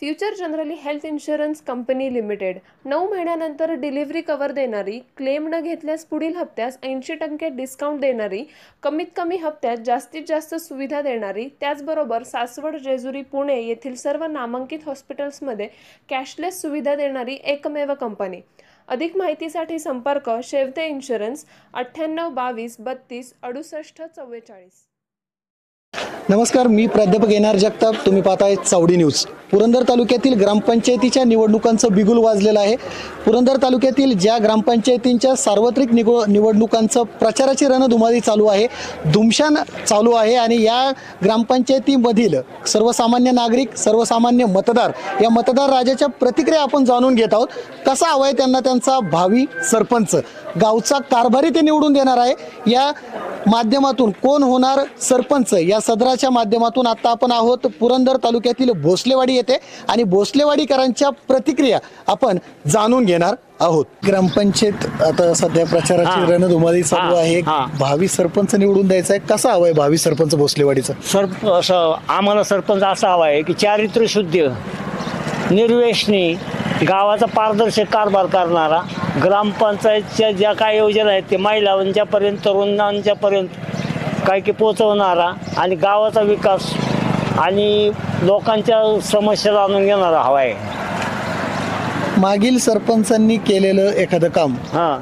Future generally health insurance company limited 9 महिन्यानंतर delivery cover देणारी, claim न घेतल्यास पुढील हप्त्यास 80% डिस्काउंट देणारी, कमीत कमी हप्त्यात जास्तीत जास्त सुविधा देणारी, त्याचबरोबर सासवड, जेजुरी, पुणे येथील सर्व नामांकित हॉस्पिटल्समध्ये कॅशलेस सुविधा देणारी एकमेव कंपनी। अधिक माहितीसाठी संपर्क शेवते इन्शुरन्स 98 22 32 68 44। नमस्कार, मी प्राध्यापक एन.आर. जगताप। तुम्ही पाहताय चावडी न्यूज। पुरंदर तालुक्यातील ग्रामपंचायतीच्या निवडणुकांचं बिगुल वाजलेलं आहे। पुरंदर तालुक्यातील ज्या ग्रामपंचायतींच्या सार्वत्रिक निवडणुकांचं प्रचाराची रणधुमाळी चालू आहे, धुमशान चालू आहे आणि या ग्रामपंचायतीमधील सर्वसामान्य नागरिक, सर्वसामान्य मतदार, या मतदार राजाच्या प्रतिक्रिया आपण जाणून घेत आहोत। कसा हवाय त्यांना त्यांचा भावी सरपंच, गावचा कारभारी ते निवडून देणार आहे, या माध्यमातून कोण होणार सरपंच, या सदराच्या माध्यमातून आता आपण आहोत पुरंदर तालुक्यातील भोसलेवाडी येथे आणि भोसलेवाडीकरांच्या प्रतिक्रिया आपण जाणून घेणार आहोत। ग्रामपंचायत आता सध्या प्रचाराची रणधुमाळी चालू आहे, भावी सरपंच निवडून द्यायचा आहे। कसा हवाय भावी सरपंच भोसलेवाडीचा? आम्हाला सरपंच असा हवा आहे की चारित्र्य शुद्ध, निर्व्यसनी, गावाचा पारदर्शक कारभार करणारा, ग्रामपंचायतच्या ज्या काय योजना आहेत ते महिलांच्या पर्यंत, तरुणांच्या पर्यंत काय की पोहोचवणारा आणि गावाचा विकास आणि लोकांच्या समस्या जाणून घेणारा हवा आहे। मागील सरपंचांनी केलेलं एखादं काम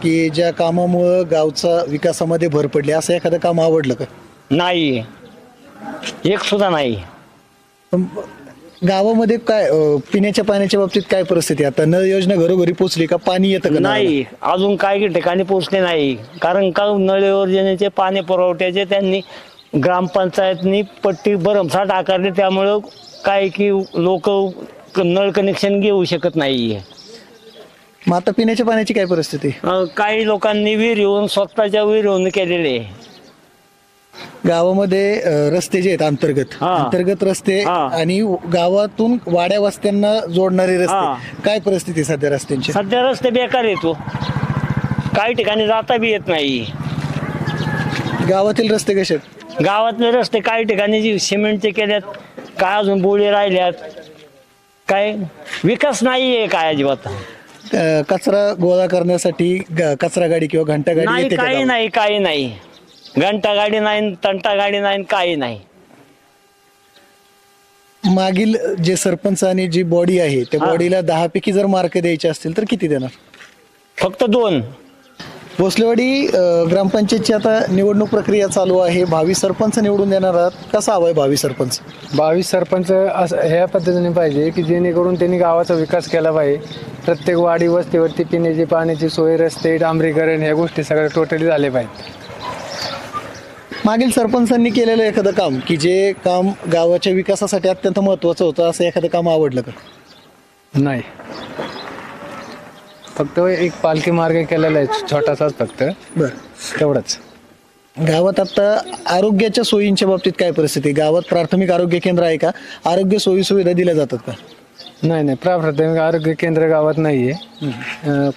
की ज्या कामामुळे गावचा विकासामध्ये भर पडली, असं एखादं काम आवडलं का? नाही, एक सुद्धा नाही। गावामध्ये काय पिण्याच्या पाण्याच्या बाबतीत काय परिस्थिती? आता नळ योजना घरोघरी पोहोचली का? पाणी येतं का? नाही, अजून काही ठिकाणी पोहोचले नाही, कारण का नळ योजनेचे पाणी पुरवठ्याचे त्यांनी ग्रामपंचायतनी पट्टी भरमसाठ आकारली, त्यामुळं काय की लोक नळ कनेक्शन घेऊ शकत नाही। मग आता पिण्याच्या पाण्याची काय परिस्थिती? काही लोकांनी विहीर येऊन स्वतःच्या विहीर येऊन केलेले। गावामध्ये रस्ते जे आहेत अंतर्गत रस्ते आणि गावातून वाड्या वस्त्यांना जोडणारे रस्ते, काय परिस्थिती सध्या रस्त्यांची? सध्या रस्ते बेकार येतो, काही ठिकाणी जाता बी येत नाही। गावातील रस्ते कसे आहेत? गावातले रस्ते काही ठिकाणी सिमेंटचे केल्यात, काय अजून बोळे राहिल्यात, काय विकास नाहीये काय अजिबात। कचरा गोळा करण्यासाठी कचरा गाडी किंवा घंटा गाडी नाही, येते का? काही नाही, घंटा गाडी नाही, तंटा गाडी नाही, काही नाही। मागील जे सरपंच आणि जी बॉडी आहे त्या बॉडीला 10 पैकी जर मार्क द्यायचे असतील तर किती देणार? फक्त 2। भोसलेवाडी ग्रामपंचायतची आता निवडणूक प्रक्रिया चालू आहे, भावी सरपंच निवडून देणार आहात। कसा हवाय भावी सरपंच? भावी सरपंच ह्या पद्धतीने पाहिजे की जेणेकरून त्यांनी गावाचा विकास केला पाहिजे। प्रत्येक वाडी वस्तीवरती पिण्याची पाण्याची सोय, रस्ते, डांबरीकरण, ह्या गोष्टी सगळ्या टोटली झाले पाहिजे। मागील सरपंचांनी केलेलं एखादं काम की जे काम गावाच्या विकासासाठी अत्यंत महत्वाचं होतं, असं एखादं काम आवडलं का? नाही, फक्त एक पालखी मार्ग केलेला आहे छोटासाच, फक्त तेवढंच। गावात आता आरोग्याच्या सोयींच्या बाबतीत काय परिस्थिती? गावात प्राथमिक आरोग्य केंद्र आहे का? आरोग्य सोयी सुविधा दिल्या जातात का? नाही, प्राथमिक आरोग्य केंद्र गावात नाहीये,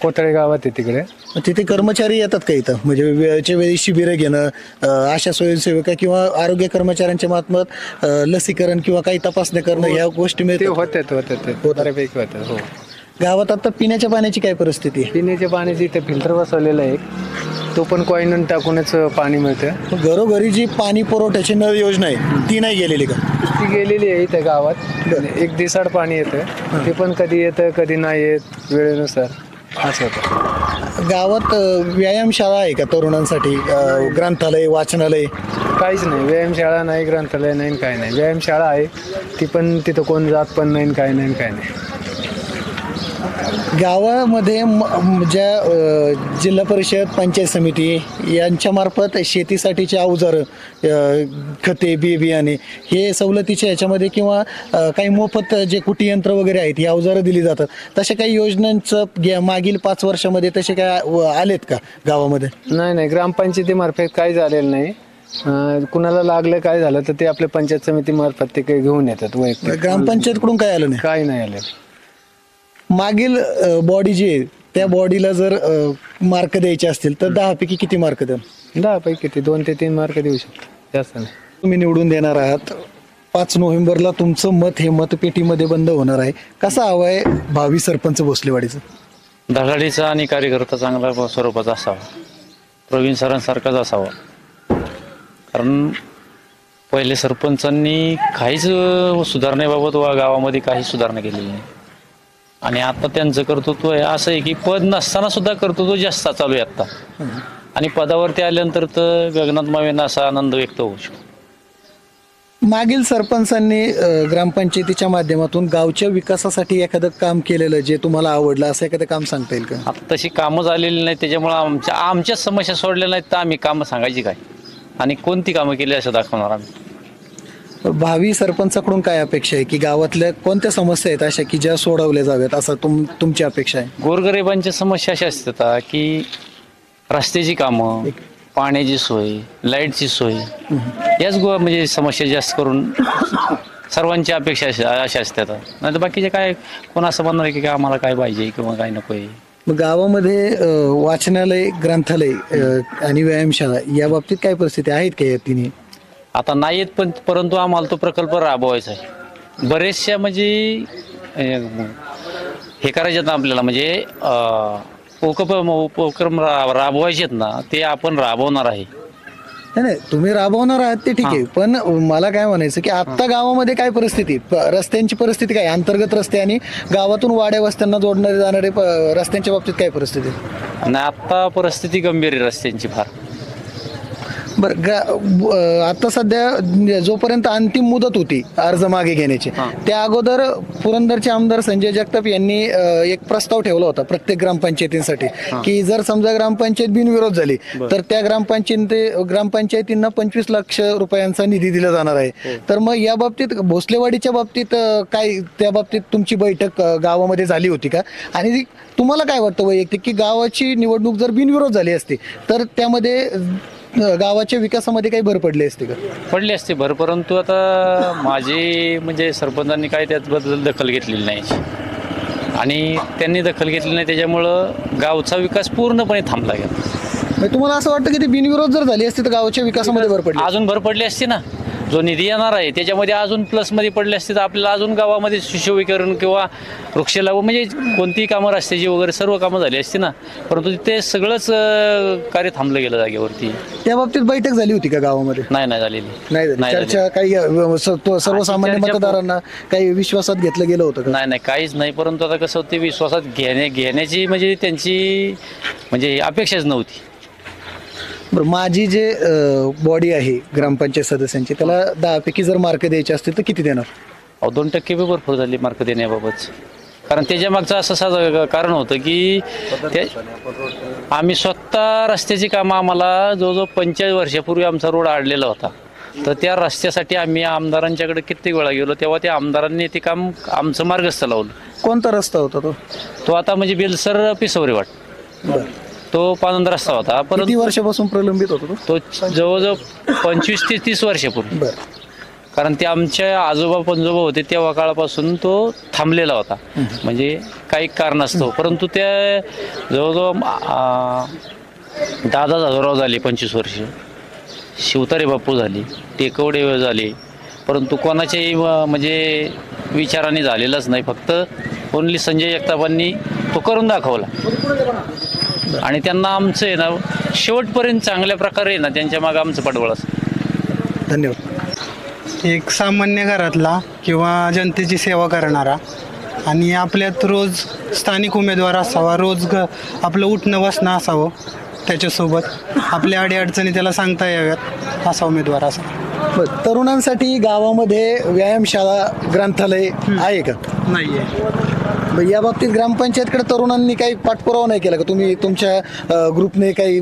कोथळे गावात आहे तिकडे। तिथे कर्मचारी येतात का इथं? म्हणजे वेळच्या वेळी शिबिरं घेणं, आशा स्वयंसेविका किंवा आरोग्य कर्मचाऱ्यांच्या मार्फत लसीकरण किंवा काही तपासण्या करणं, या गोष्टी होत्यात बऱ्यापैकी होत्यात। हो। गावात आता पिण्याच्या पाण्याची काय परिस्थिती आहे? पिण्याच्या पाण्याची इथे फिल्टर बसवलेला आहे, तो पण कॉईन टाकूनच पाणी मिळतं। घरोघरी जी पाणी पुरवठ्याची नळ योजना आहे ती नाही गेलेली का? ती गेलेली आहे इथे गावात, एक दिवसाड पाणी येतं, ते पण कधी येतं कधी नाही येत, वेळेनुसार असं होतं। गावात व्यायामशाळा आहे का तरुणांसाठी? ग्रंथालय, वाचनालय? काहीच नाही, व्यायामशाळा नाही, ग्रंथालय नाही, काही नाही। व्यायामशाळा आहे ती पण तिथं कोण जात पण नाही, काय नाही, काय नाही। गावामध्ये ज्या जिल्हा परिषद, पंचायत समिती यांच्या मार्फत शेतीसाठीचे अवजारं, खते, बियाणे हे सवलतीच्या ह्याच्यामध्ये किंवा काही मोफत जे कुटी यंत्र वगैरे आहेत ही अवजारं दिली जातात, तशा काही योजनांचं मागील 5 वर्षामध्ये तसे काय आलेत का गावामध्ये? नाही, ग्रामपंचायतीमार्फत काही झालेलं नाही। कुणाला लागलं काय झालं तर ते आपल्या पंचायत समितीमार्फत ते काही घेऊन येतात वैयक्तिक। ग्रामपंचायतकडून काय आलं नाही? काही नाही आले। मागील बॉडी जी आहे त्या बॉडीला जर मार्क द्यायचे असतील तर 10 पैकी किती मार्क द्याल? 10 पैकी किती? 2 ते 3 मार्क देऊ शकतो, जास्त नाही। तुम्ही निवडून देणार आहात, 5 नोव्हेंबरला तुमचं मत हे मतपेटीमध्ये बंद होणार आहे. कसा हवा आहे भावी सरपंच भोसलेवाडीचं? धडाडीचा आणि कार्यकर्ता चांगला स्वरूपाचा असावा, प्रवीण सरांसारखाच असावा. कारण पहिले सरपंचांनी काहीच सुधारणेबाबत गावामध्ये काही सुधारणा केलेली नाही आणि आता त्यांचं कर्तृत्व आहे असं आहे की पद नसताना सुद्धा कर्तृत्व जास्त चालू आहे आता आणि पदावरती आल्यानंतर तर गगनात मावेना असा आनंद व्यक्त होऊ शकतो. मागील सरपंचांनी ग्रामपंचायतीच्या माध्यमातून गावच्या विकासासाठी एखादं काम केलेलं जे तुम्हाला आवडलं असं एखादं काम सांगता येईल का? आता तशी कामं झालेली नाही त्याच्यामुळं आमच्याच समस्या सोडल्या नाहीत तर आम्ही कामं सांगायची काय आणि कोणती कामं केली असं दाखवणार आम्ही. भावी सरपंचाकडून काय अपेक्षा आहे की गावातल्या कोणत्या समस्या आहेत अशा की ज्या सोडवल्या जाव्यात असं तुमची अपेक्षा आहे? गोरगरिबांच्या समस्या अशा असतात की रस्त्याची कामं, पाण्याची सोय, लाईटची सोय याच म्हणजे समस्या जास्त करून सर्वांची अपेक्षा अशा असतात. नाही तर बाकीचे काय कोण असं म्हणणार की आम्हाला काय पाहिजे किंवा काय नको आहे. मग गावामध्ये वाचनालय, ग्रंथालय आणि व्यायामशाळा या बाबतीत काय परिस्थिती आहेत का या तिन्ही? आता नाही येत पण परंतु आम्हाला तो प्रकल्प राबवायचा आहे. बरेचशा म्हणजे हे करायचे ना आपल्याला म्हणजे उपक्रम राबवायचे आहेत ना ते आपण राबवणार आहे. नाही तुम्ही राबवणार आहात ते ठीक आहे पण मला काय म्हणायचं की आता गावामध्ये काय परिस्थिती, रस्त्यांची परिस्थिती काय, अंतर्गत रस्ते आणि गावातून वाड्या वस्त्यांना जोडणारे जाणारे रस्त्यांच्या बाबतीत काय परिस्थिती? आणि आता परिस्थिती गंभीर आहे रस्त्यांची फार. बरं आता सध्या जोपर्यंत अंतिम मुदत होती अर्ज मागे घेण्याची त्या अगोदर पुरंदरचे आमदार संजय जगताप यांनी एक प्रस्ताव ठेवला होता प्रत्येक ग्रामपंचायतींसाठी की जर समजा ग्रामपंचायत बिनविरोध झाली तर त्या ग्रामपंचायतींना 25 लाख रुपयांचा निधी दिला जाणार आहे. तर मग या बाबतीत भोसलेवाडीच्या बाबतीत काय त्या बाबतीत तुमची बैठक गावामध्ये झाली होती का? आणि तुम्हाला काय वाटतं वैयक्तिक की गावाची निवडणूक जर बिनविरोध झाली असती तर त्यामध्ये गावाच्या विकासामध्ये काही भर पडली असते का? पडली असते भर परंतु आता माझी म्हणजे सरपंचांनी काय त्याबद्दल दखल घेतलेली नाही आणि त्यांनी दखल घेतली नाही त्याच्यामुळं गावचा विकास पूर्णपणे थांबला गेला. तुम्हाला असं वाटतं की ती बिनविरोध जर झाली असती तर गावाच्या विकासामध्ये भर पडली? अजून भर पडली असती ना. जो निधी येणार आहे त्याच्यामध्ये अजून प्लसमध्ये पडले असते तर आपल्याला अजून गावामध्ये सुशोभीकरण किंवा वृक्षलाभ म्हणजे कोणतीही कामं रस्त्याची वगैरे सर्व कामं झाली असती ना. परंतु ते सगळंच कार्य थांबलं गेलं जागेवरती. त्या बाबतीत बैठक झाली होती का गावामध्ये? नाही झालेली. नाही चर्चा काही सर्वसामान्य मतदारांना काही विश्वासात घेतलं गेलं होतं का? नाही काहीच नाही. परंतु आता कसं होतं विश्वासात घेण्याची म्हणजे त्यांची म्हणजे अपेक्षाच नव्हती. बरं माझी जे बॉडी आहे ग्रामपंचायत सदस्यांची त्याला 10 पैकी जर मार्क द्यायचे असतील तर किती देणार? 2% बी भरपूर झाली मार्क देण्याबाबत. कारण त्याच्या मागचं असं साधं कारण होतं की आम्ही स्वतः रस्त्याची कामं आम्हाला जवळजवळ 45 वर्षापूर्वी आमचा रोड आडलेला होता तर त्या रस्त्यासाठी आम्ही आमदारांच्याकडे कित्येक वेळा गेलो तेव्हा त्या आमदारांनी ते काम आमचं मार्गस्थ लावलं. कोणता रस्ता होता तो आता म्हणजे बेलसर पिसवरी वाट तो 5 रस्ता होता. किती वर्षापासून प्रलंबित होता तो जवळजवळ 25 ते 30 वर्षापूर्वी. कारण ते आमच्या आजोबा पंजोबा होते तेव्हा काळापासून तो थांबलेला होता म्हणजे काही कारण असतो. परंतु त्या जवळजवळ दादा जाधवराव झाले 25 वर्ष, शिवतारे बापू झाले, टेकवडे झाले, परंतु कोणाच्याही म्हणजे विचाराने झालेलाच नाही. फक्त ओनली संजय जगतापांनी तो करून दाखवला आणि त्यांना आमचं आहे ना शेवटपर्यंत चांगल्या प्रकारे ना त्यांच्या मागे आमचं पाठबळ असतं. धन्यवाद. एक सामान्य घरातला किंवा जनतेची सेवा करणारा आणि आपल्यात रोज स्थानिक उमेदवार असावा, रोज आपलं उठणं बसणं असावं, त्याच्यासोबत आपल्या अडीअडचणी त्याला सांगता याव्यात असा उमेदवार असावा. तरुणांसाठी गावामध्ये व्यायामशाळा, ग्रंथालय आहे का? नाही आहे. या बाबतीत ग्रामपंचायतकडे तरुणांनी काही पाठपुरावा नाही केला का? तुम्ही तुमच्या ग्रुपने काही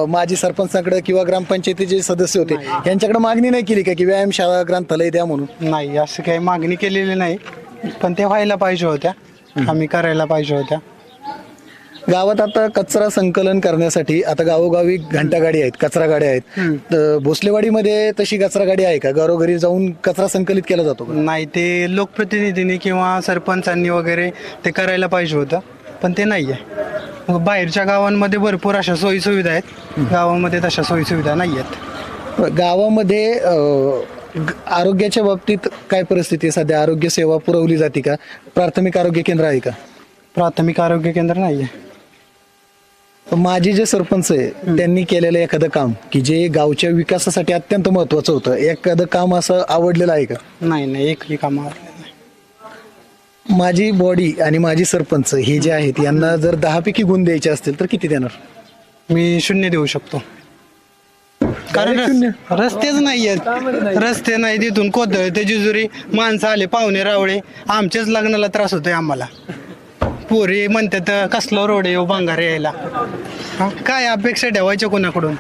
माजी सरपंचाकडे किंवा ग्रामपंचायतीचे सदस्य होते यांच्याकडे मागणी नाही केली का की व्यायामशाळा, ग्रंथालय द्या म्हणून? नाही, असं काही मागणी केलेली नाही पण ते व्हायला पाहिजे होत्या, आम्ही करायला पाहिजे होत्या. गावात आता कचरा संकलन करण्यासाठी आता गावोगावी घंटागाडी आहेत, कचरा गाड्या आहेत. भोसलेवाडीमध्ये तशी कचरा गाडी आहे का? घरोघरी जाऊन कचरा संकलित केला जातो का? नाही, ते लोकप्रतिनिधींनी किंवा सरपंचांनी वगैरे ते करायला पाहिजे होतं पण ते नाही आहे. बाहेरच्या गावांमध्ये भरपूर अशा सोयीसुविधा आहेत, गावामध्ये तशा सोयीसुविधा नाही आहेत. गावामध्ये आरोग्याच्या बाबतीत काय परिस्थिती आहे सध्या? आरोग्य सेवा पुरवली जाते का? प्राथमिक आरोग्य केंद्र आहे का? प्राथमिक आरोग्य केंद्र नाही आहे. माझे जे सरपंच आहे त्यांनी केलेलं एखादं काम की जे गावच्या विकासासाठी अत्यंत महत्वाचं होतं, एखादं काम असं आवडलेलं आहे का? नाही एकही कामावर नाही. माझी बॉडी आणि माझी सरपंच हे जे आहेत यांना जर 10 पैकी गुण द्यायचे असतील तर किती देणार? मी 0 देऊ शकतो. कारण रस्तेच नाही आहेत. रस्ते नाही, तिथून कोथळ ते जेजुरी माणसं आले, पाहुणे रावळे, आमच्याच लग्नाला त्रास होतोय आम्हाला. पोरी म्हणतात कसला रोड आहे भांगार यायला. काय अपेक्षा ठेवायच्या कोणाकडून?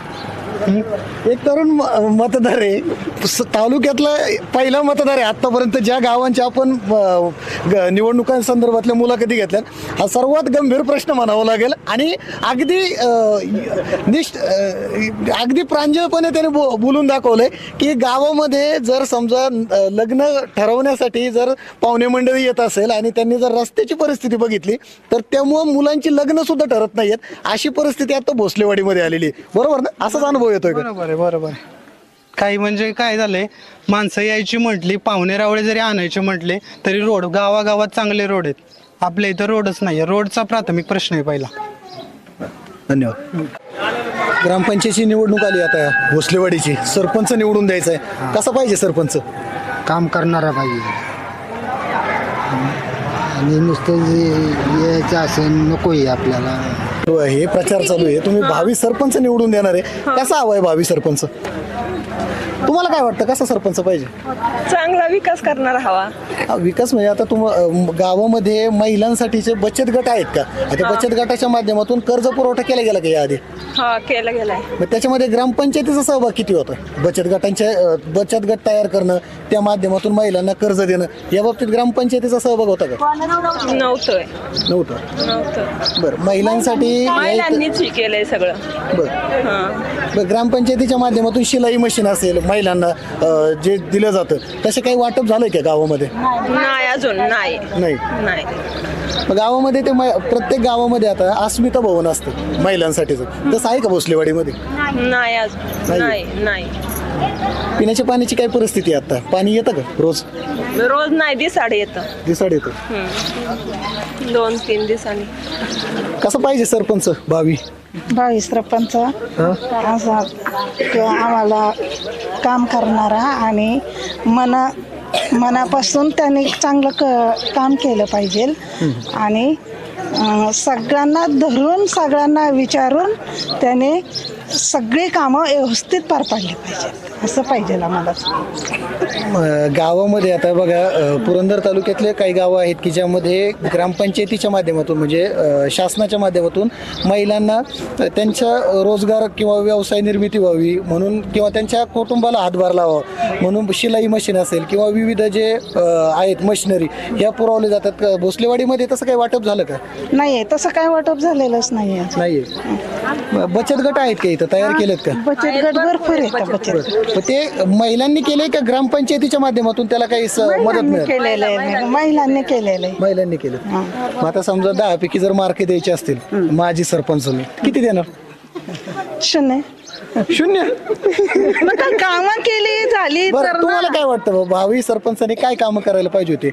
एक तरुण मतदार आहे, तालुक्यातला पहिला मतदार आहे आतापर्यंत ज्या गावांच्या आपण निवडणुकांसंदर्भातल्या मुलाखती घेतल्यात. हा सर्वात गंभीर प्रश्न म्हणावा लागेल आणि अगदी प्रांजळपणे त्याने बोलून दाखवलंय की गावामध्ये जर समजा लग्न ठरवण्यासाठी जर पाहुणे मंडळी येत असेल आणि त्यांनी जर रस्त्याची परिस्थिती बघितली तर त्यामुळं मुलांची लग्न सुद्धा ठरत नाहीयेत, अशी परिस्थिती आता भोसलेवाडीमध्ये आलेली आहे. बरोबर ना? असाच अनुभव येतोय का? बरोबर आहे. काही म्हणजे काय झालंय, माणसं यायची म्हटली, पाहुणे रावळे जरी आणायचे म्हटले तरी रोड गावागावात चांगले रोड आहेत. आपल्या इथं रोडच नाही. रोडचा प्राथमिक प्रश्न आहे पहिला. धन्यवाद. ग्रामपंचायतीची निवडणूक आली आता भोसलेवाडीची, सरपंच निवडून द्यायचा आहे. कसा पाहिजे सरपंच? काम करणारा पाहिजे आणि नुसतं यायचं असेल नकोय आपल्याला. हे प्रचार चालू आहे, तुम्ही भावी सरपंच निवडून देणार आहे. कसा हवा आहे भावी सरपंच? तुम्हाला काय वाटतं कसा सरपंच पाहिजे? चांगला विकास करणारा हवा. विकास म्हणजे आता गावामध्ये महिलांसाठीचे बचत गट आहेत का? आता बचत गटाच्या माध्यमातून कर्ज पुरवठा केला गेला का याआधी? हा, केला गेलाय. मग त्याच्यामध्ये ग्रामपंचायतीचा सहभाग किती होता? बचत गट तयार करणं, त्या माध्यमातून महिलांना कर्ज देणं, या बाबतीत ग्रामपंचायतीचा सहभाग होता का? नव्हतं. बरं, महिलांनीच केलंय सगळं. बरं, ग्रामपंचायतीच्या माध्यमातून शिलाई मशीन असेल महिलांना जे दिलं जातं, तसे काही वाटप झालंय का गावामध्ये? नाही, अजून नाही. मग गावामध्ये ते प्रत्येक गावामध्ये आता अस्मिता भवन असतं महिलांसाठीचं, तसं आहे का भोसलेवाडीमध्ये? नाही अजून. नाही. पिण्याच्या पाण्याची काय परिस्थिती आहे आता? पाणी येतं का रोज? रोज नाही, दिसाड येतं. दिसाड येतं. 2-3 दिवसांनी. कसं पाहिजे सरपंच भावी सरपंच? असा आम्हाला काम करणारा आणि मनापासून त्यांनी चांगलं काम केलं पाहिजे आणि सगळ्यांना धरून सगळ्यांना विचारून त्याने सगळी कामं व्यवस्थित पार पाडली पाहिजेत, असं पाहिजे आम्हाला. गावामध्ये आता बघा पुरंदर तालुक्यातले काही गावं आहेत की ज्यामध्ये ग्रामपंचायतीच्या माध्यमातून म्हणजे शासनाच्या माध्यमातून महिलांना त्यांच्या रोजगार किंवा व्यवसाय निर्मिती व्हावी म्हणून किंवा त्यांच्या कुटुंबाला हातभार लावावा म्हणून शिलाई मशीन असेल किंवा विविध जे आहेत मशिनरी ह्या पुरवले जातात. भोसलेवाडीमध्ये तसं काही वाटप झालं का? नाही, तसं काय वाटप झालेलंच नाहीये. बचत गट आहेत का इथं तयार केलेत का? बचत गट भरपूर येतात. बचत ते महिलांनी केले का ग्रामपंचायतीच्या माध्यमातून त्याला काही मदत मिळेल? महिलांनी केलेलं. महिलांनी केलं. मग आता समजा 10 पैकी जर मार्क द्यायचे असतील माजी सरपंच किती देणार? 0. कामं केली झाली. तुम्हाला काय वाटतं भावी सरपंचाने काय कामं करायला पाहिजे होते?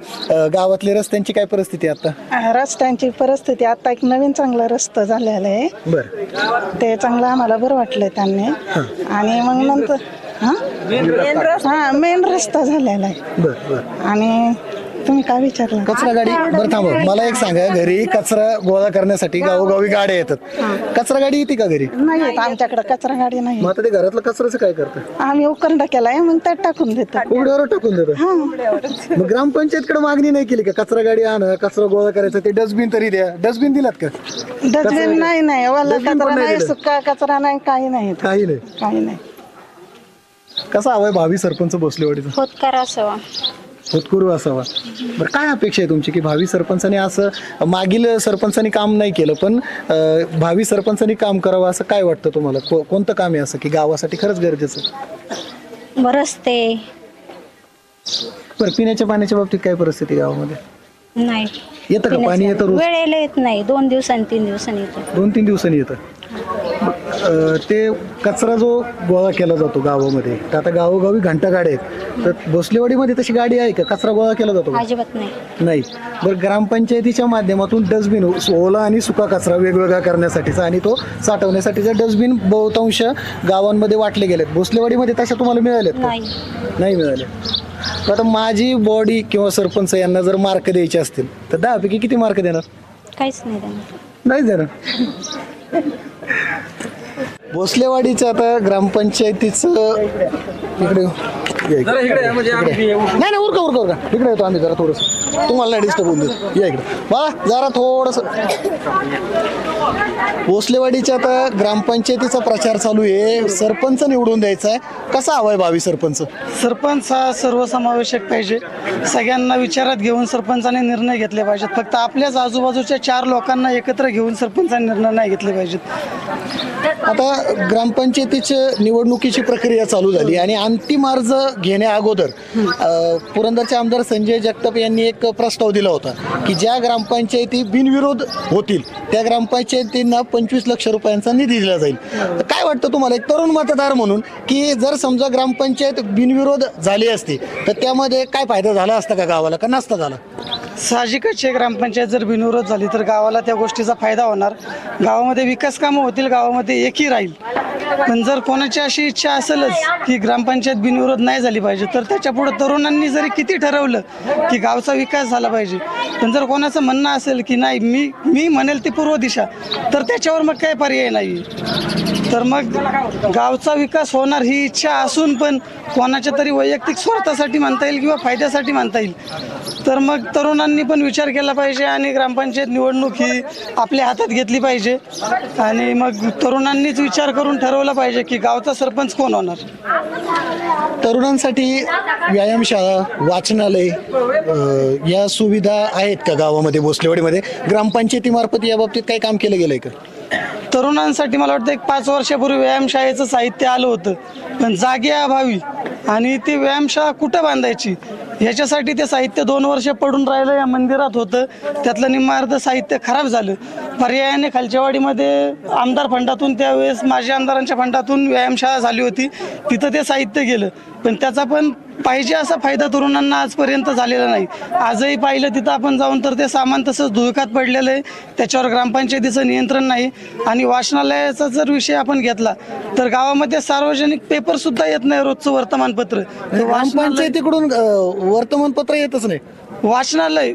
गावातली रस्त्यांची काय परिस्थिती आता? रस्त्यांची परिस्थिती आता एक नवीन चांगला रस्ता झालेला आहे. बरं, ते चांगलं आम्हाला बरं वाटलं त्यांनी. आणि मग नंतर मेन रस्ता झालेला आहे. बरं. आणि तुम्ही काय विचारलं? कचरा गाडी. बरं थांबा, मला एक सांगा, घरी कचरा गोळा करण्यासाठी गावोगावी गाड्या येतात, कचरा गाडी येते का घरी? नाही येत आमच्याकडे कचरा गाडी नाही. मग आता ते घरातलं कचऱ्याचं काय करतं? आम्ही उकरंडा केलाय, मग त्यात टाकून देतो. उघड्यावर टाकून देतो. मग ग्रामपंचायतकडे मागणी नाही केली का कचरा गाडी आणा, कचरा गोळा करायचं, ते डस्टबिन तरी द्या? डस्टबिन दिलात का? डस्टबिन नाही, वाला कचरा नाही, सुका कचरा नाही, काही नाही. कसा हवाय भावी सरपंच भोसलेवाडीचा? होतकर असावा. होतकरू असावा. बरं, काय अपेक्षा आहे तुमची की भावी सरपंचाने असं मागील सरपंचानी काम नाही केलं पण भावी सरपंचानी काम करावं असं काय वाटतं तुम्हाला? कोणतं काम आहे असं की गावासाठी खरंच गरजेचं? रस्ते. बरं, पिण्याच्या पाण्याच्या बाबतीत काय परिस्थिती गावामध्ये? नाही येतं का पाणी? येतं रोज? वेळेला येत नाही, 2 दिवसांनी 3 दिवसांनी येतं. 2-3 दिवसांनी येतं. ते कचरा जो गोळा केला जातो गावामध्ये, तर आता गावोगावी घंटागाड्या आहेत, तर भोसलेवाडीमध्ये तशी गाडी आहे का कचरा गोळा केला जातो का? अजिबात नाही. नाही. बरं, ग्रामपंचायतीच्या माध्यमातून डस्टबिन ओला आणि सुका कचरा वेगवेगळा करण्यासाठीचा आणि तो साठवण्यासाठीचा डस्टबिन बहुतांश गावांमध्ये वाटले गेलेत. भोसलेवाडीमध्ये तशा तुम्हाला मिळालेत का? नाही मिळाले. आता माझी बॉडी किंवा सरपंच यांना जर मार्क द्यायचे असतील तर 10 पैकी किती मार्क देणार? काहीच नाही देणार. नाही देणार. भोसलेवाडीचं आता ग्रामपंचायतीचं इकडे नाही उरका इकडे येतो आम्ही जरा थोडंसं, तुम्हाला नाही डिस्टर्ब होऊन देतो. या इकडे बा जरा थोडंसं. भोसलेवाडीच्या आता ग्रामपंचायतीचा प्रचार चालू आहे, सरपंच निवडून द्यायचा आहे. कसा हवाय भावी सरपंच? सरपंच हा सर्वसमावेशक पाहिजे, सगळ्यांना विचारात घेऊन सरपंचाने निर्णय घेतले पाहिजेत. फक्त आपल्याच आजूबाजूच्या 4 लोकांना एकत्र घेऊन सरपंचाने निर्णय नाही घेतले पाहिजेत. आता ग्रामपंचायतीच्या निवडणुकीची प्रक्रिया चालू झाली आणि अंतिम अर्ज घेण्या अगोदर पुरंदरचे आमदार संजय जगताप यांनी एक प्रस्ताव दिला होता की ज्या ग्रामपंचायती बिनविरोध होतील त्या ग्रामपंचायतींना 25 लाख रुपयांचा निधी दिला जाईल. काय वाटतं तुम्हाला एक तरुण मतदार म्हणून की जर समजा ग्रामपंचायत बिनविरोध झाली असती तर त्यामध्ये काय फायदा झाला असता का गावाला, का नसता झाला? साहजिकच आहे, ग्रामपंचायत जर बिनविरोध झाली तर गावाला त्या गोष्टीचा फायदा होणार, गावामध्ये विकास कामं होतील, गावामध्ये एकही राहील. पण जर कोणाची अशी इच्छा असेलच की ग्रामपंचायत बिनविरोध नाही झाली पाहिजे तर त्याच्या पुढे तरुणांनी जरी किती ठरवलं की गावचा विकास झाला पाहिजे, पण जर कोणाचं म्हणणं असेल की नाही मी म्हणेल ती पूर्व दिशा, तर त्याच्यावर मग काही पर्याय नाही. तर मग गावचा विकास होणार ही इच्छा असून पण कोणाच्या तरी वैयक्तिक स्वार्थासाठी म्हणता येईल किंवा फायद्यासाठी म्हणता येईल, तर मग तरुणांनी पण विचार केला पाहिजे आणि ग्रामपंचायत निवडणूक ही आपल्या हातात घेतली पाहिजे आणि मग तरुणांनीच विचार करून ठरवलं पाहिजे की गावचा सरपंच कोण होणार. तरुणांसाठी व्यायामशाळा, वाचनालय या सुविधा आहेत का गावामध्ये? भोसलेवाडीमध्ये ग्रामपंचायतीमार्फत याबाबतीत काही काम केलं गेलंय का? तरुणांसाठी मला वाटतं एक 5 वर्षापूर्वी व्यायामशाळेचं साहित्य आलं होतं, पण जागेअभावी आणि ती व्यायामशाळा कुठं बांधायची ह्याच्यासाठी ते साहित्य 2 वर्ष पडून राहिलं या मंदिरात होतं, त्यातलं निम्म अर्ध साहित्य खराब झालं. पर्यायाने खालचेवाडीमध्ये आमदार फंडातून त्यावेळेस माजी आमदारांच्या फंडातून व्यायामशाळा झाली होती, तिथं ते साहित्य गेलं, पण त्याचा पण पाहिजे असा फायदा तरुणांना आजपर्यंत झालेला नाही. आजही पाहिलं तिथं आपण जाऊन तर ते सामान तसंच धुळकात पडलेलं आहे, त्याच्यावर ग्रामपंचायतीचं नियंत्रण नाही. आणि वाचनालयाचा जर विषय आपण घेतला तर गावामध्ये सार्वजनिक पेपर सुद्धा येत नाही, रोजचं वर्तमानपत्र. ग्रामपंचायतीकडून वर्तमानपत्र येतच नाही. वाचनालय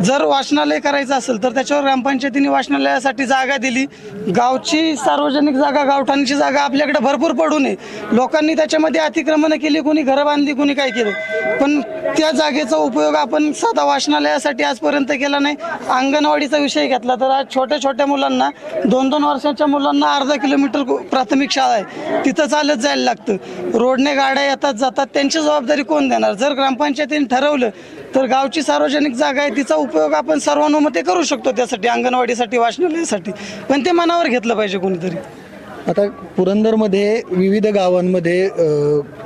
जर वाचनालय करायचं असेल तर त्याच्यावर ग्रामपंचायतीने वाचनालयासाठी जागा दिली. गावची सार्वजनिक जागा, गावठाणाची जागा आपल्याकडे भरपूर पडू नये, लोकांनी त्याच्यामध्ये अतिक्रमणं केली, कोणी घरं बांधली, कोणी काय केलं, पण त्या जागेचा उपयोग आपण साधा वाचनालयासाठी आजपर्यंत केला नाही. अंगणवाडीचा विषय घेतला तर आज छोट्या छोट्या मुलांना 2-2 वर्षाच्या मुलांना अर्धा किलोमीटर प्राथमिक शाळा आहे, तिथं चालत जायला लागतं. रोडने गाड्या येतात जातात, त्यांची जबाबदारी कोण देणार? जर ग्रामपंचायतीने ठरवलं तर गावची सार्वजनिक जागा आहे तिचा उपयोग आपण सर्वानुमते करू शकतो त्यासाठी, अंगणवाडीसाठी, वाचनालयासाठी, पण ते मनावर घेतलं पाहिजे कोणीतरी. आता पुरंदरमध्ये विविध गावांमध्ये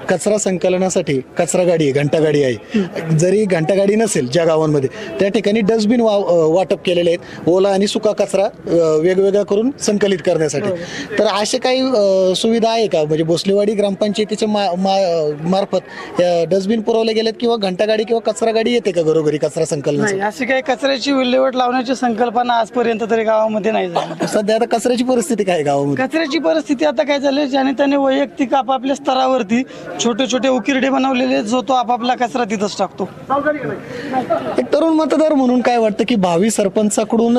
कचरा संकलनासाठी कचरा गाडी आहे, घंटागाडी आहे. जरी घंटागाडी नसेल ज्या गावांमध्ये त्या ठिकाणी डस्टबिन वाटप केलेले आहेत, ओला आणि सुका कचरा वेगवेगळा करून संकलित करण्यासाठी. तर असे काही सुविधा आहे का? म्हणजे भोसलेवाडी ग्रामपंचायतीच्या मार्फत डस्टबिन पुरवले गेलेत किंवा घंटागाडी किंवा कचरा गाडी येते का घरोघरी कचरा संकलनासाठी? अशी काही कचऱ्याची विल्हेवाट लावण्याची संकल्पना आजपर्यंत तरी गावामध्ये नाही झाली. सध्या आता कचऱ्याची परिस्थिती काय गावामध्ये? कचऱ्याची परिस्थिती आता काय झाली, ज्याने त्याने वैयक्तिक आपापल्या स्तरावरती छोटे छोटे उकिरडे बनवलेले, जो तो आपापला कचरा तिथंच टाकतो. एक तरुण मतदार म्हणून काय वाटतं की भावी सरपंचाकडून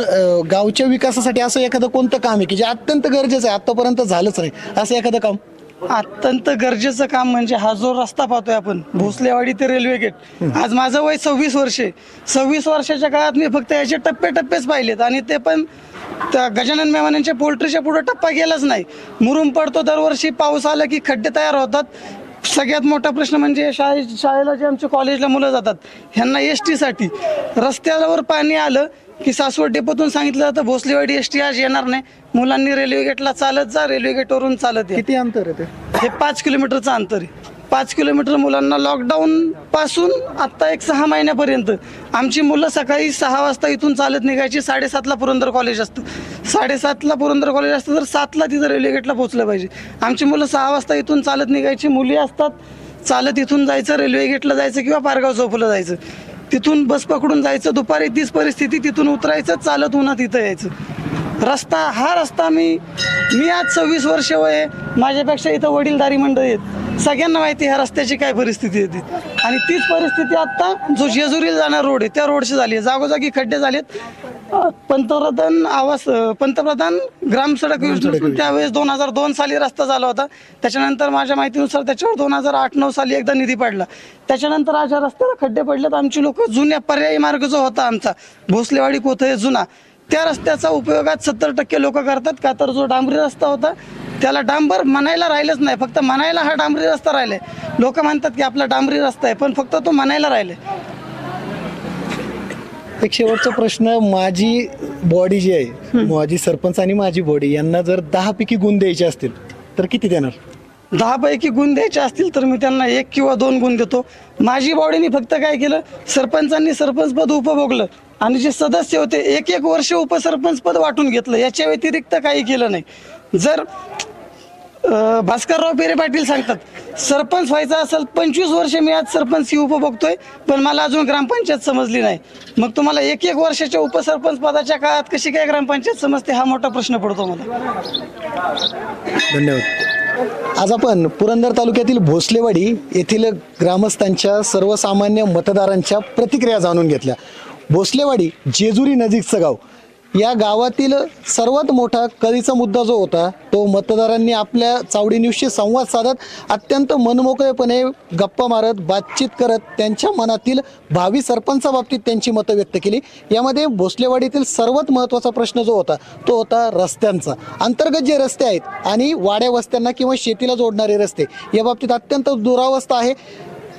गावच्या विकासासाठी असं एखादं कोणतं काम आहे की जे अत्यंत गरजेचं आहे, आतापर्यंत झालंच नाही असं एखादं काम? अत्यंत गरजेचं काम म्हणजे हा जो रस्ता पाहतोय आपण भोसलेवाडी ते रेल्वे गेट, आज माझं वय 26 वर्षे, 26 वर्षाच्या काळात मी फक्त याचे टप्पेच पाहिलेत आणि ते पण त्या गजानन मेवाण्यांच्या पोल्ट्रीच्या पुढे टप्पा गेलाच नाही. मुरुम पडतो दरवर्षी, पाऊस आला की खड्डे तयार होतात. सगळ्यात मोठा प्रश्न म्हणजे शाळेला जे आमच्या कॉलेजला मुलं जातात ह्यांना ST साठी रस्त्यावर पाणी आलं की सासवड डेपोतून सांगितलं जातं भोसलेवाडी ST आज येणार नाही, मुलांनी रेल्वे गेटला चालत जा, रेल्वे गेटवरून चालत या. किती अंतर आहे ते? हे 5 किलोमीटरचं अंतर आहे. 5 किलोमीटर मुलांना लॉकडाऊन पासून आत्ता एक 6 महिन्यापर्यंत आमची मुलं सकाळी 6 वाजता इथून चालत निघायची. 7:30ला पुरंदर कॉलेज असतं. 7:30ला पुरंदर कॉलेज असतं तर 7ला तिथं रेल्वे गेटला पोहोचलं पाहिजे. आमची मुलं 6 वाजता इथून चालत निघायची. मुली असतात चालत इथून जायचं, रेल्वे गेटला जायचं किंवा पारगाव चौफुला जायचं. तिथून बस पकडून जायचं. दुपारी तीच परिस्थिती, तिथून उतरायचं, चालत उन्हात इथं यायचं. हा रस्ता मी आज 26 वर्ष वय आहे. माझ्यापेक्षा इथं वडीलधारी मंडळी आहेत. सगळ्यांना माहिती ह्या रस्त्याची काय परिस्थिती येते. आणि तीच परिस्थिती आता जो जेजुरीला जाणार रोड आहे त्या रोडची झाली आहे. जागोजागी खड्डे झालेत. पंतप्रधान ग्राम सडक योजना त्यावेळेस 2002 साली रस्ता झाला होता. त्याच्यानंतर माझ्या माहितीनुसार त्याच्यावर 2008-9 साली एकदा निधी पडला. त्याच्यानंतर अशा रस्त्याला खड्डे पडलेत. आमची लोक जुन्या पर्यायी मार्ग जो होता आमचा भोसलेवाडी कोथळे जुना, त्या रस्त्याचा उपयोगात 70% लोक करतात. का तर जो डांबरी रस्ता होता त्याला डांबर म्हणायला राहिलंच नाही. फक्त म्हणायला हा डांबरी रस्ता राहिलाय. लोक म्हणतात की आपला डांबरी रस्ता आहे, पण फक्त तो म्हणायला राहिलाय. एक शेवटचा प्रश्न, माझी बॉडी जी आहे, माझी सरपंच आणि माझी बॉडी यांना जर 10 पैकी गुण द्यायचे असतील तर किती देणार? 10 पैकी गुण द्यायचे असतील तर मी त्यांना 1 किंवा 2 गुण देतो. माझी बॉडीने फक्त काय केलं, सरपंचांनी सरपंचपद उपभोगलं आणि जे सदस्य होते 1-1 वर्ष उपसरपंचपद वाटून घेतलं. याच्या व्यतिरिक्त काही केलं नाही. जर भास्करराव पेरे पाटील सांगतात सरपंच व्हायचा असेल 25 वर्ष मी आज सरपंच ही उपभोगतोय, पण मला अजून ग्रामपंचायत समजली नाही. मग तुम्हाला 1-1 वर्षाच्या उपसरपंच पदाच्या काळात कशी काय ग्रामपंचायत समजते, हा मोठा प्रश्न पडतो मला. धन्यवाद. आज आपण पुरंदर तालुक्यातील भोसलेवाडी येथील ग्रामस्थांच्या सर्वसामान्य मतदारांच्या प्रतिक्रिया जाणून घेतल्या. भोसलेवाडी जेजुरी नजीकचं गाव, या गावातील सर्वात मोठा कळीचा मुद्दा जो होता तो मतदारांनी आपल्या चावडी न्यूजशी संवाद साधत अत्यंत मनमोकळेपणे गप्पा मारत बातचीत करत त्यांच्या मनातील भावी सरपंचाबाबतीत त्यांची मतं व्यक्त केली. यामध्ये भोसलेवाडीतील सर्वात महत्त्वाचा प्रश्न जो होता तो होता रस्त्यांचा. अंतर्गत जे रस्ते आहेत आणि वाड्या वस्त्यांना किंवा शेतीला जोडणारे रस्ते या बाबतीत अत्यंत दुरावस्था आहे.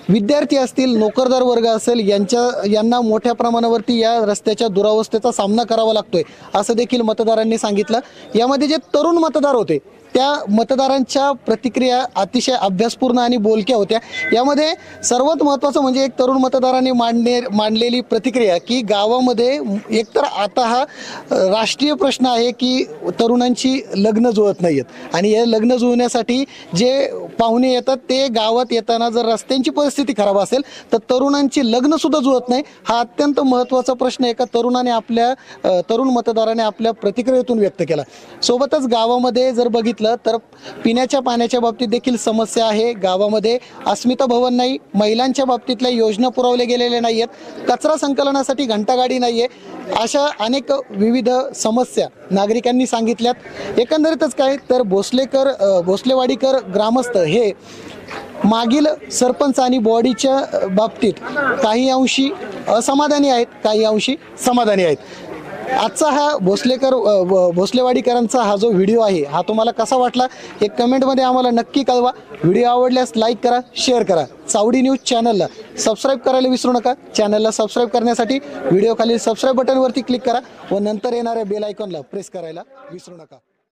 विद्यार्थी असतील, नोकरदार वर्ग असेल, यांना मोठ्या प्रमाणावरती या रस्त्याच्या दुरावस्थेचा सामना करावा लागतोय असं देखील मतदारांनी सांगितलं. यामध्ये जे तरुण मतदार होते त्या मतदारांच्या प्रतिक्रिया अतिशय अभ्यासपूर्ण आणि बोलक्या होत्या. यामध्ये सर्वात महत्त्वाचं म्हणजे एक तरुण मतदारांनी मांडलेली प्रतिक्रिया की गावामध्ये एकतर आता हा राष्ट्रीय प्रश्न आहे की तरुणांची लग्न जुळत नाही आहेत आणि हे लग्न जुळण्यासाठी जे पाहुणे येतात ते गावात येताना जर रस्त्यांची परिस्थिती खराब असेल तर तरुणांची लग्नसुद्धा जुळत नाही. हा अत्यंत महत्त्वाचा प्रश्न एका तरुण मतदाराने आपल्या प्रतिक्रियेतून व्यक्त केला. सोबतच गावामध्ये जर बघितलं तर पिण्याच्या पाण्याच्या बाबतीत देखील समस्या आहे. गावामध्ये अस्मिता भवन नाही, महिलांच्या बाबतीतल्या योजना पुरवल्या गेलेल्या नाही आहेत, कचरा संकलनासाठी घंटागाडी नाही आहे, अशा अनेक विविध समस्या नागरिकांनी सांगितल्यात. एकंदरीतच काय तर भोसलेवाडीकर ग्रामस्थ हे मागील सरपंच आणि बॉडीच्या बाबतीत काही अंशी असमाधानी आहेत, काही अंशी समाधानी आहेत. आजचा हा भोसलेवाडीकरांचा हा जो व्हिडिओ आहे हा तुम्हाला कसा वाटला हे कमेंटमध्ये आम्हाला नक्की कळवा. व्हिडिओ आवडल्यास लाईक करा, शेअर करा. चावडी न्यूज चॅनलला सबस्क्राईब करायला विसरू नका. चॅनलला सबस्क्राईब करण्यासाठी व्हिडिओ खाली सबस्क्राईब बटनवरती क्लिक करा व नंतर येणाऱ्या बेल आयकॉनला प्रेस करायला विसरू नका.